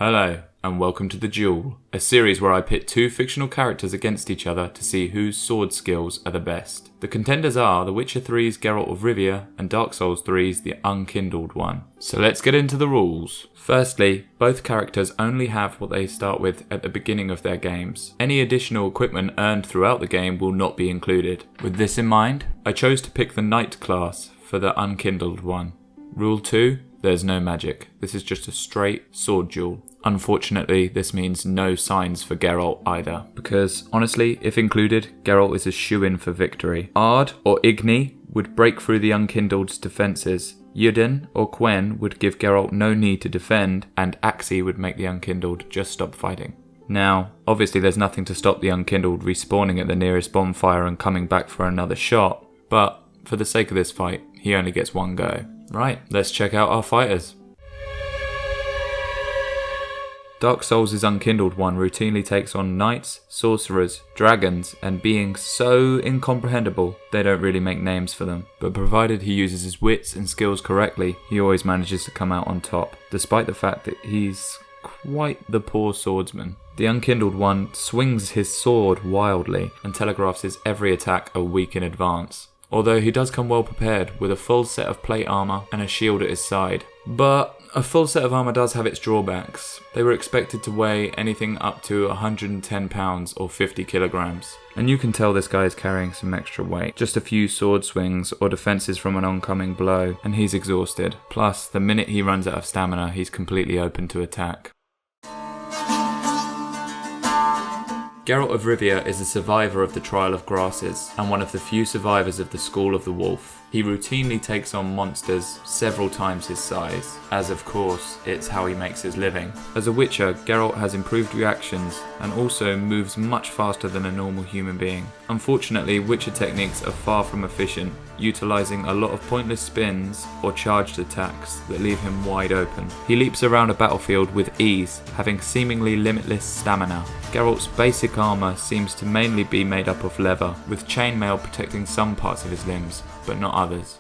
Hello, and welcome to the Duel, a series where I pit two fictional characters against each other to see whose sword skills are the best. The contenders are The Witcher 3's Geralt of Rivia and Dark Souls 3's The Unkindled one. So let's get into the rules. Firstly, both characters only have what they start with at the beginning of their games. Any additional equipment earned throughout the game will not be included. With this in mind, I chose to pick the Knight class for the Unkindled one. Rule 2. There's no magic. This is just a straight sword duel. Unfortunately, this means no signs for Geralt either, because honestly, if included, Geralt is a shoo-in for victory. Ard or Igni would break through the Unkindled's defences. Yuden or Quen would give Geralt no need to defend, and Axii would make the Unkindled just stop fighting. Now, obviously there's nothing to stop the Unkindled respawning at the nearest bonfire and coming back for another shot, but for the sake of this fight, he only gets one go. Right, let's check out our fighters. Dark Souls' Unkindled one routinely takes on knights, sorcerers, dragons, and beings so incomprehensible they don't really make names for them. But provided he uses his wits and skills correctly, he always manages to come out on top, despite the fact that he's quite the poor swordsman. The Unkindled one swings his sword wildly and telegraphs his every attack a week in advance. Although he does come well prepared with a full set of plate armour and a shield at his side. But a full set of armour does have its drawbacks. They were expected to weigh anything up to 110 pounds or 50 kilograms. And you can tell this guy is carrying some extra weight. Just a few sword swings or defences from an oncoming blow and he's exhausted. Plus, the minute he runs out of stamina, he's completely open to attack. Geralt of Rivia is a survivor of the Trial of Grasses and one of the few survivors of the School of the Wolf. He routinely takes on monsters several times his size, as of course, it's how he makes his living. As a Witcher, Geralt has improved reactions and also moves much faster than a normal human being. Unfortunately, Witcher techniques are far from efficient, utilising a lot of pointless spins or charged attacks that leave him wide open. He leaps around a battlefield with ease, having seemingly limitless stamina. Geralt's basic armour seems to mainly be made up of leather, with chainmail protecting some parts of his limbs, but not others.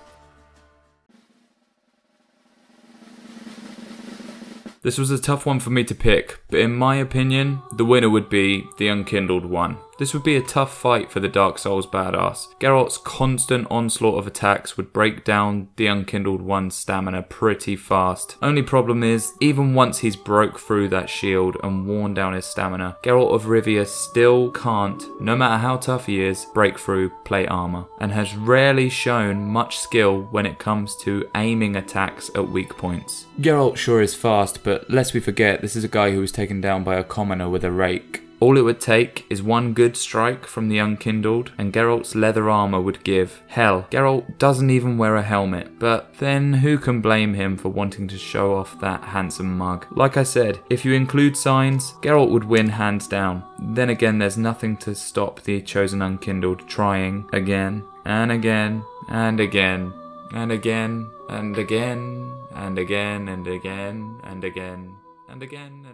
This was a tough one for me to pick, but in my opinion, the winner would be the Unkindled one. This would be a tough fight for the Dark Souls badass. Geralt's constant onslaught of attacks would break down the Unkindled one's stamina pretty fast. Only problem is, even once he's broke through that shield and worn down his stamina, Geralt of Rivia still can't, no matter how tough he is, break through plate armor, and has rarely shown much skill when it comes to aiming attacks at weak points. Geralt sure is fast, but lest we forget, this is a guy who was taken down by a commoner with a rake. All it would take is one good strike from the Unkindled and Geralt's leather armour would give. Hell, Geralt doesn't even wear a helmet, but then who can blame him for wanting to show off that handsome mug? Like I said, if you include signs, Geralt would win hands down. Then again, there's nothing to stop the chosen Unkindled trying again and again and again and again and again and again and again and again and again.